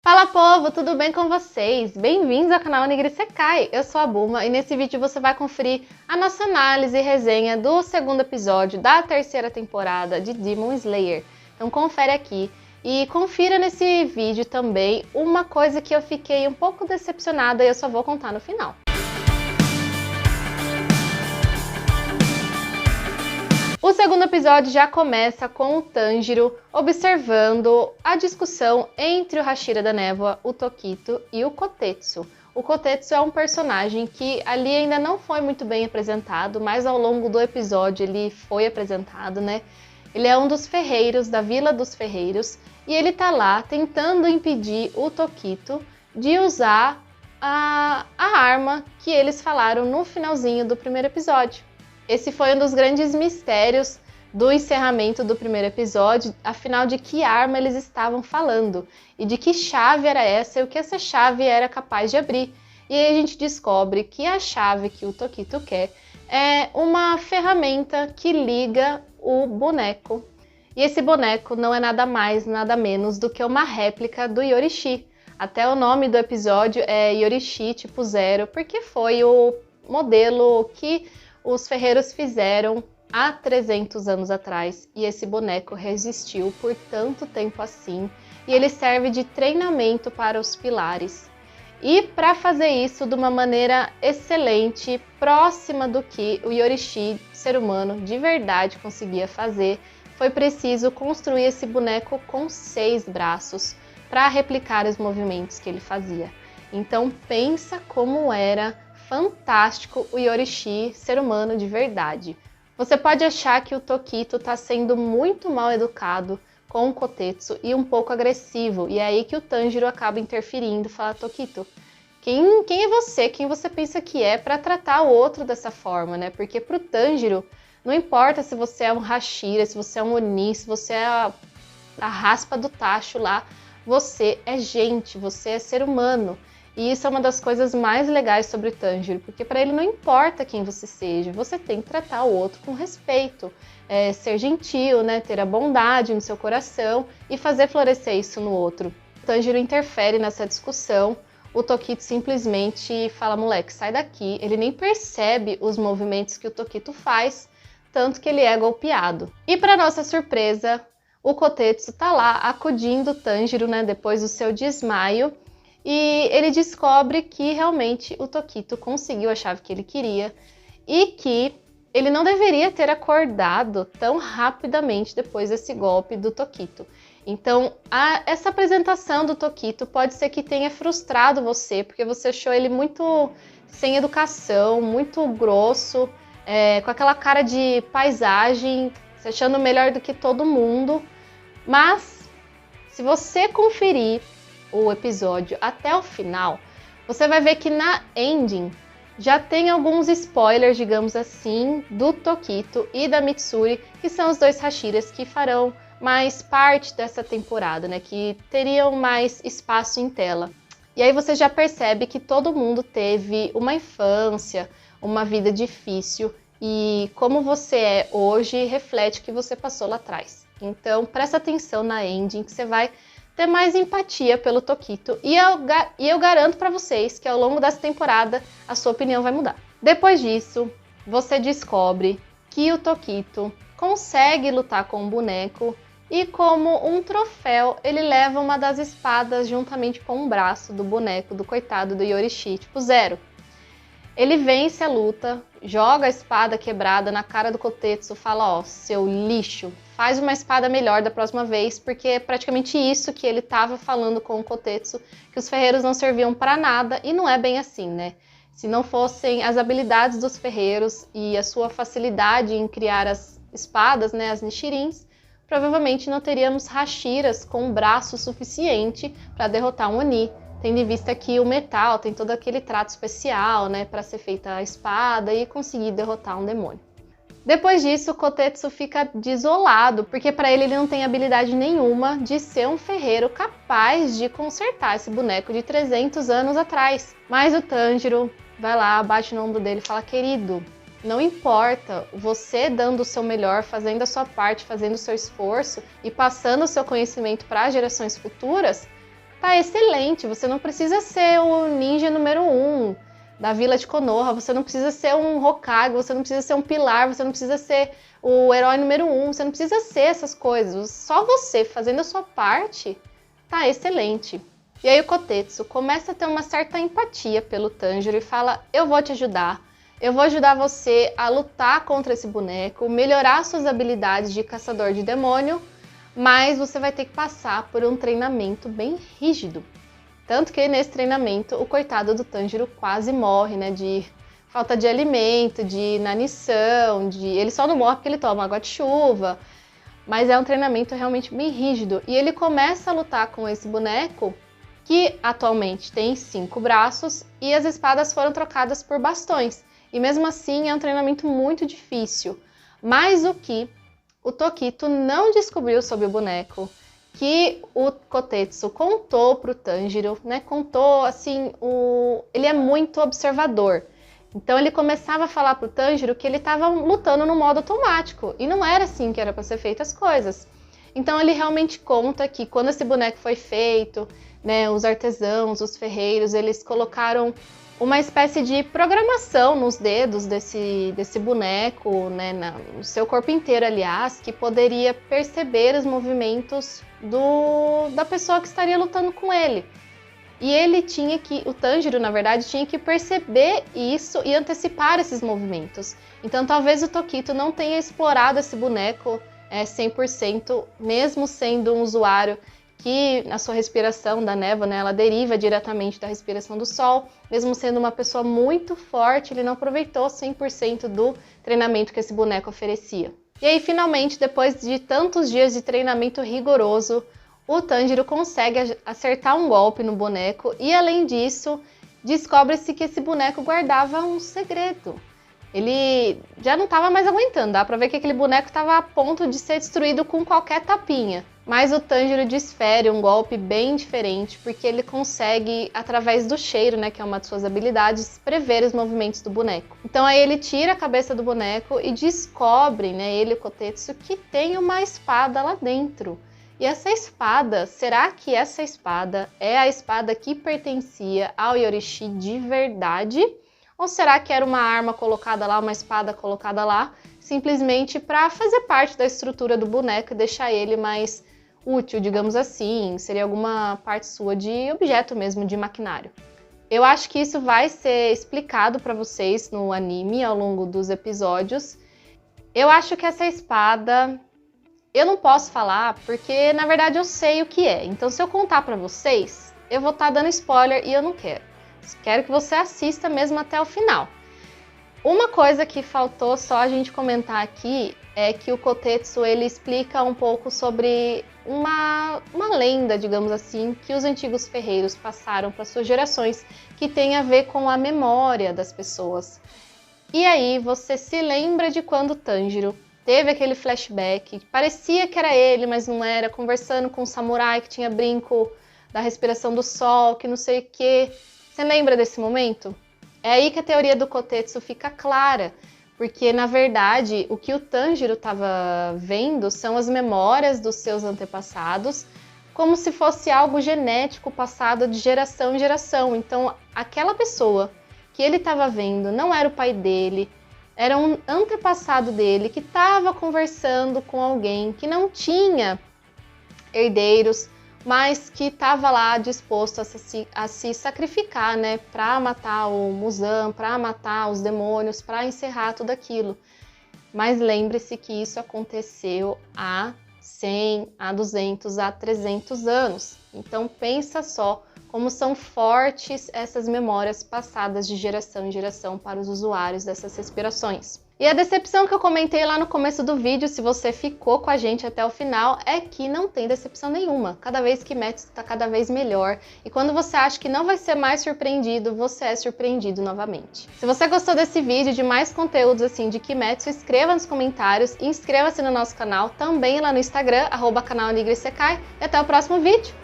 Fala povo, tudo bem com vocês? Bem-vindos ao canal Onigiri Sekai, eu sou a Buma e nesse vídeo você vai conferir a nossa análise e resenha do segundo episódio da terceira temporada de Demon Slayer. Então confere aqui e confira nesse vídeo também uma coisa que eu fiquei um pouco decepcionada e eu só vou contar no final. O segundo episódio já começa com o Tanjiro observando a discussão entre o Hashira da Névoa, o Tokito e o Kotetsu. O Kotetsu é um personagem que ali ainda não foi muito bem apresentado, mas ao longo do episódio ele foi apresentado, né? Ele é um dos ferreiros da Vila dos Ferreiros e ele tá lá tentando impedir o Tokito de usar a arma que eles falaram no finalzinho do primeiro episódio. Esse foi um dos grandes mistérios do encerramento do primeiro episódio, afinal de que arma eles estavam falando e de que chave era essa e o que essa chave era capaz de abrir. E aí a gente descobre que a chave que o Tokito quer é uma ferramenta que liga o boneco. E esse boneco não é nada mais, nada menos do que uma réplica do Yorishi. Até o nome do episódio é Yorishi tipo 0, porque foi o modelo que os ferreiros fizeram há 300 anos atrás e esse boneco resistiu por tanto tempo assim e ele serve de treinamento para os pilares. E para fazer isso de uma maneira excelente, próxima do que o Yorishi, ser humano, de verdade conseguia fazer, foi preciso construir esse boneco com 6 braços para replicar os movimentos que ele fazia. Então pensa como era fantástico o Yorishi, ser humano de verdade. Você pode achar que o Tokito está sendo muito mal educado com o Kotetsu e um pouco agressivo, e é aí que o Tanjiro acaba interferindo e fala: Tokito, quem é você? Quem você pensa que é para tratar o outro dessa forma, né? Porque pro Tanjiro, não importa se você é um Hashira, se você é um Oni, se você é a raspa do tacho lá, você é gente, você é ser humano. E isso é uma das coisas mais legais sobre o Tanjiro, porque para ele não importa quem você seja, você tem que tratar o outro com respeito, ser gentil, né, ter a bondade no seu coração e fazer florescer isso no outro. O Tanjiro interfere nessa discussão, o Tokito simplesmente fala: moleque, sai daqui, ele nem percebe os movimentos que o Tokito faz, tanto que ele é golpeado. E para nossa surpresa, o Kotetsu tá lá acudindo o Tanjiro, né, depois do seu desmaio, e ele descobre que realmente o Tokito conseguiu a chave que ele queria e que ele não deveria ter acordado tão rapidamente depois desse golpe do Tokito. Então, essa apresentação do Tokito pode ser que tenha frustrado você, porque você achou ele muito sem educação, muito grosso, com aquela cara de paisagem, se achando melhor do que todo mundo. Mas, se você conferir o episódio até o final, você vai ver que na ending já tem alguns spoilers, digamos assim, do Tokito e da Mitsuri, que são os dois Hashiras que farão mais parte dessa temporada, né? Que teriam mais espaço em tela. E aí você já percebe que todo mundo teve uma infância, uma vida difícil, e como você é hoje reflete o que você passou lá atrás. Então presta atenção na ending que você vai ter mais empatia pelo Tokito e eu garanto para vocês que ao longo dessa temporada a sua opinião vai mudar. Depois disso, você descobre que o Tokito consegue lutar com o boneco e como um troféu ele leva uma das espadas juntamente com um braço do boneco do coitado do Yorishi, tipo 0. Ele vence a luta, joga a espada quebrada na cara do Kotetsu, fala: ó, seu lixo, faz uma espada melhor da próxima vez, porque é praticamente isso que ele estava falando com o Kotetsu, que os ferreiros não serviam para nada, e não é bem assim, né? Se não fossem as habilidades dos ferreiros e a sua facilidade em criar as espadas, né, as Nishirins, provavelmente não teríamos Hashiras com braço suficiente para derrotar um Oni. Tendo em vista que o metal tem todo aquele trato especial, né, para ser feita a espada e conseguir derrotar um demônio. Depois disso, o Kotetsu fica desolado, porque para ele não tem habilidade nenhuma de ser um ferreiro capaz de consertar esse boneco de 300 anos atrás. Mas o Tanjiro vai lá, bate no ombro dele e fala: querido, não importa, você dando o seu melhor, fazendo a sua parte, fazendo o seu esforço e passando o seu conhecimento para as gerações futuras, tá excelente. Você não precisa ser o ninja número 1 da Vila de Konoha, você não precisa ser um Hokage, você não precisa ser um pilar, você não precisa ser o herói número 1, você não precisa ser essas coisas. Só você fazendo a sua parte tá excelente. E aí o Kotetsu começa a ter uma certa empatia pelo Tanjiro e fala: eu vou te ajudar, eu vou ajudar você a lutar contra esse boneco, melhorar suas habilidades de caçador de demônio, mas você vai ter que passar por um treinamento bem rígido. Tanto que nesse treinamento o coitado do Tanjiro quase morre, né, de falta de alimento, de inanição, ele só não morre porque ele toma água de chuva, mas é um treinamento realmente bem rígido. E ele começa a lutar com esse boneco, que atualmente tem 5 braços, e as espadas foram trocadas por bastões. E mesmo assim é um treinamento muito difícil. Mas o que o Tokito não descobriu sobre o boneco, que o Kotetsu contou pro Tanjiro, né? Contou assim, ele é muito observador. Então ele começava a falar pro Tanjiro que ele estava lutando no modo automático. E não era assim que era para ser feitas as coisas. Então ele realmente conta que quando esse boneco foi feito, né, os artesãos, os ferreiros, eles colocaram uma espécie de programação nos dedos desse boneco, né, no seu corpo inteiro, aliás, que poderia perceber os movimentos da pessoa que estaria lutando com ele. E o Tanjiro, na verdade, tinha que perceber isso e antecipar esses movimentos. Então talvez o Tokito não tenha explorado esse boneco 100%, mesmo sendo um usuário que a sua respiração da névoa, né, ela deriva diretamente da respiração do sol. Mesmo sendo uma pessoa muito forte, ele não aproveitou 100% do treinamento que esse boneco oferecia. E aí, finalmente, depois de tantos dias de treinamento rigoroso, o Tanjiro consegue acertar um golpe no boneco e, além disso, descobre-se que esse boneco guardava um segredo. Ele já não estava mais aguentando, dá pra ver que aquele boneco estava a ponto de ser destruído com qualquer tapinha. Mas o Tanjiro desfere um golpe bem diferente, porque ele consegue, através do cheiro, né, que é uma de suas habilidades, prever os movimentos do boneco. Então aí ele tira a cabeça do boneco e descobre, né, ele e o Kotetsu, que tem uma espada lá dentro. E essa espada, será que essa espada é a espada que pertencia ao Yorishi de verdade? Ou será que era uma arma colocada lá, uma espada colocada lá, simplesmente para fazer parte da estrutura do boneco e deixar ele mais útil, digamos assim? Seria alguma parte sua de objeto mesmo, de maquinário. Eu acho que isso vai ser explicado para vocês no anime ao longo dos episódios. Eu acho que essa espada, eu não posso falar porque na verdade eu sei o que é. Então se eu contar para vocês, eu vou estar dando spoiler e eu não quero. Quero que você assista mesmo até o final. Uma coisa que faltou só a gente comentar aqui é que o Kotetsu ele explica um pouco sobre uma lenda, digamos assim, que os antigos ferreiros passaram para suas gerações, que tem a ver com a memória das pessoas. E aí você se lembra de quando Tanjiro teve aquele flashback, parecia que era ele, mas não era, conversando com um samurai que tinha brinco da respiração do sol, que não sei o quê. Você lembra desse momento? É aí que a teoria do Kotetsu fica clara, porque na verdade o que o Tanjiro estava vendo são as memórias dos seus antepassados, como se fosse algo genético passado de geração em geração. Então aquela pessoa que ele estava vendo não era o pai dele, era um antepassado dele que estava conversando com alguém que não tinha herdeiros, mas que estava lá disposto a se sacrificar, né, para matar o Muzan, para matar os demônios, para encerrar tudo aquilo. Mas lembre-se que isso aconteceu há 100, há 200, há 300 anos. Então pensa só como são fortes essas memórias passadas de geração em geração para os usuários dessas respirações. E a decepção que eu comentei lá no começo do vídeo, se você ficou com a gente até o final, é que não tem decepção nenhuma. Cada vez que Kimetsu está cada vez melhor. E quando você acha que não vai ser mais surpreendido, você é surpreendido novamente. Se você gostou desse vídeo, de mais conteúdos assim de Kimetsu, escreva nos comentários e inscreva-se no nosso canal, também lá no Instagram, @canal Nigre Sekai. E até o próximo vídeo.